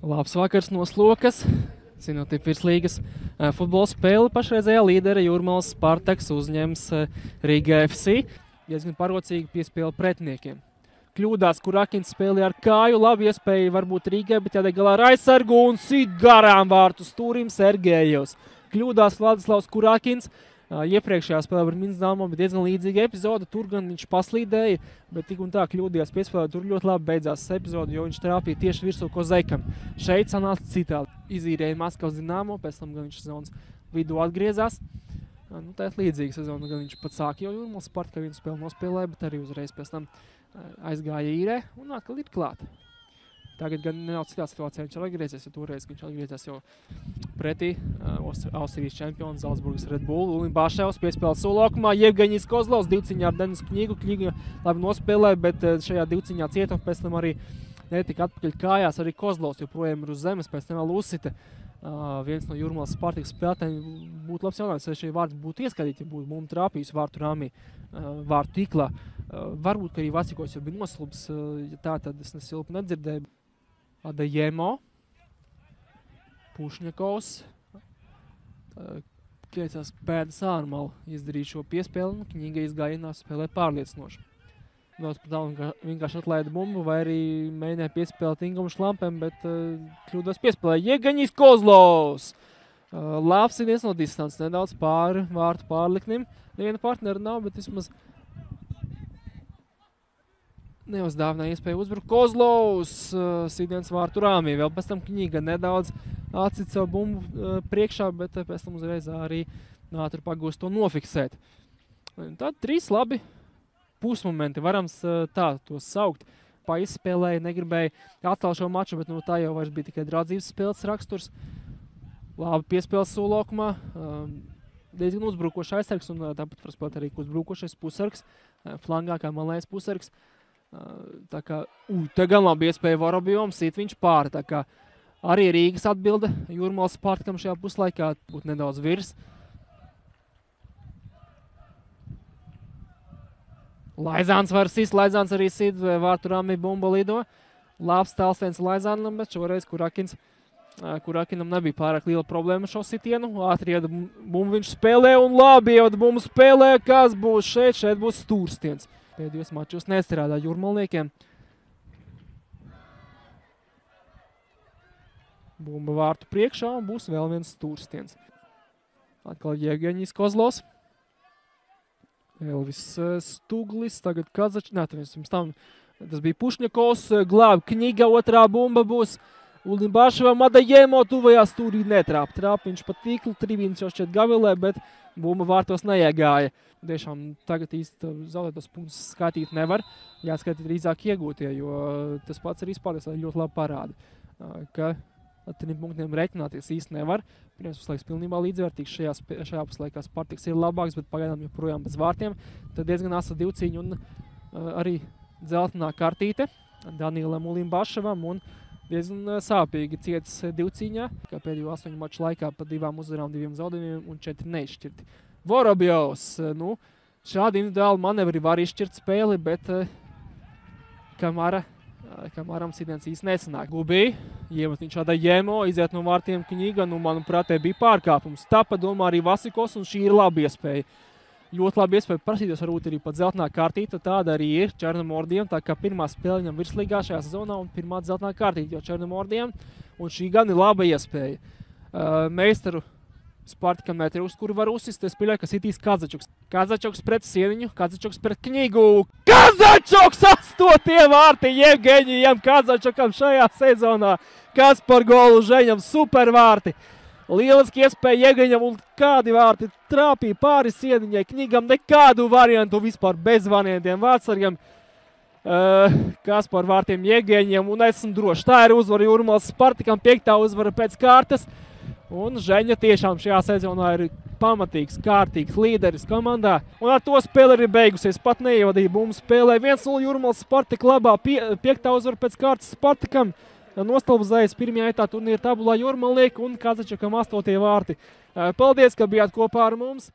Labs vakars no Slokas. Zinot, ir virslīgas futbola spēle. Pašreizējā līdere Jūrmalas Spartaks uzņems Riga FC. Diezgan parocīgi piespēle pretiniekiem. Kļūdās, kur Akins spēlē ar kāju. Labi iespēja varbūt Rīgai, bet jātiek galā ar aizsargu un sit garām vārtu stūrim Sergejevs. Kļūdās Vladislavs Kurakins. Iepriekšējā spēlē par Minzdāmo bija diezgan līdzīga epizode. Tur gan viņš paslīdēja, bet tik un tā kļūdījās piespēlē. Tur ļoti labi beidzās epizode, jo viņš trāpīja tieši virsū Kozekam. Šeit sanāca citādi. Izīrēja Maskavas Dinamo, pēc tam gan viņš sezonas vidū atgriezās. Tā ir līdzīga sezona, gan viņš pat sāka jau Jūrmalas Spartakā vienu spēli nospēlēja, bet arī uzreiz pēc tam aizgāja īrē un atkal ir klāt. Tagad gan nedaudz citā situācijā viņš ir atgriezies, jo toreiz viņš atgriezies jau pretī Austrijas čempionu Zalcburgas Red Bull. Ulim Baševs piespēlē solokumā, Jevgeņijs Kozlovs divciņā ar Denisu Kņigu. Kņiga labi nospēlēja, bet šajā divciņā cieta un pēc tam arī netika atpakaļ kājās. Arī Kozlovs joprojām ir uz zemes, pēc tam vēl uzsita. Viens no Jūrmalas Spartakas spēlētājiem būtu labs jautājums, vai šie vārdi būtu ieskatīti, ja būtu bumbu trāpījis vārtu rāmī, vārtu tiklā. Varbūt, ka arī Vasikos jau bija noslubs, ja tā tad es nesilpu nedzirdēju. Adajemo, Pušņakovs, Kiecās pēdas ārmalu izdarīja šo piespēli, Kņiga izgājienā spēlē pārliecinoši. Daudz par tālu vienkārši atlaida bumbu, vai arī mēģināja piespēlēt Ingumu Šlampem, bet kļūdos piespēlē Jevgeņijs Kozlovs. Labs ir no distances, nedaudz pāri vārtu pārliknim. Neviena partnera nav, bet vismaz neuzdāvināja iespēju uzbrukt. Kozlovs sīdiens vārtu rāmī. Vēl pēc tam Kņiga nedaudz atcīt savu bumbu priekšā, bet pēc tam uzreiz arī ātri pagūst to nofiksēt. Tad 3 labi pusmomenti, varams tā tos saukt. Paizspēlēja, negribēja atcelt šo maču, bet tā jau vairs bija tikai draudzības spēles raksturs. Labi piespēles solokumā. Diezgan uzbrukošs aizsargs un tāpat var spēlēt arī uzbrukošais pusargs. Flangā kā malējs pusargs. Tā kā, te gan labi iespēja Vorobjovam, sit viņš pāri. Tā kā arī Rīgas atbilde Jūrmalas Spartakam šajā puslaikā būtu nedaudz virs. Laizāns var sist, Laizāns arī sit, vārtu rāmī bumba lido. Labs tālstiens Laizānam, bet šoreiz Kurakinam nebija pārāk liela problēma šo sitienu. Ātri ieda bumbu viņš spēlē un labi ievada bumbu spēlē. Kas būs šeit? Šeit būs stūrstiens. Pēdējos mačos nestrādā jūrmalniekiem. Bumba vārtu priekšā un būs vēl viens stūrstiens. Atkal Jevgeņijs Kozlovs. Elvis Stuglis, tagad Kazačs. Tas bija Pušņakovs, glāb Kņiga, otrā bumba būs Ulim Baševam. Adajemo tuvajā stūrī netrāp. Trāp viņš pat tīklu, tribīns jau šķiet gavilē, bet bumba vārtos neiegāja. Tiešām tagad īsti zaudētos punktus skatīt nevar. Jāskatīt drīzāk iegūtie, jo tas pats arī spārties ļoti labi parāda, ka ar 3 punktiem reiķināties īsti nevar. Pirmais puslaiks pilnībā līdzvērtīgs. Šajā puslaikā Spartaks ir labāks, bet pagaidām joprojām bez vārtiem. Tad diezgan asa divcīņa un arī dzeltenā kartīte Danielam Ulim Baševam un diezgan sāpīgi cietas divcīņā, kā pēdējo 8 maču laikā pa 2 uzvarām, 2 zaudējumiem un 4 neizšķirti. Vorobjovs, šādi individuāli manevri var izšķirt spēli, bet Kamaram sitiens īsti nesanāk. Gubī, iemet viņš Adajemo, iziet no vārtiem Kņiga, manuprāt, te bija pārkāpums. Tāpat domā arī Vasikos, un šī ir laba iespēja. Ļoti labi iespēja prasīties varbūt arī pat zeltenā kārtīta, tāda arī ir Černomordiem, tā kā pirmā spēle viņam virslīgā šajā sezonā un pirmā zeltenā kārtīta jau Černomordiem, un šī gan ir laba iespēja. Meistaru Spartakam netrūks, kuru var uzsist, es pieļauju, ka sitīs Kazačuks. Kazačuks pret Sieniņu, Kazačuks pret Kņigu. Kazačuks 8. vārti Jevgeņijam Kazačukam šajā sezonā. Kas par golu Žeņam, super vārti. Lieliski iespēja Jevgeņam un kādi vārti trāpīja pāri Sieniņai. Kņigam nekādu variantu vispār bez variantiem vārtsargam. Kas par vārtiem Jevgeņijam un esmu droši. Tā ir uzvara Jūrmalas Spartakam, 5. uzvara pēc kārtas. Un Žeņa tiešām šajā sezonā ir pamatīgs, kārtīgs līderis komandā. Un ar to spēle ir beigusies. Pat neievadīja bumbu spēlē. 1-0 Jūrmalas Spartaka labā. 5. uzvara pēc kārtas Spartakam. Nostabilizējas pirmajā etā turnīra tabulā jūrmalnieki un Kazačukam 8. vārti. Paldies, ka bijāt kopā ar mums!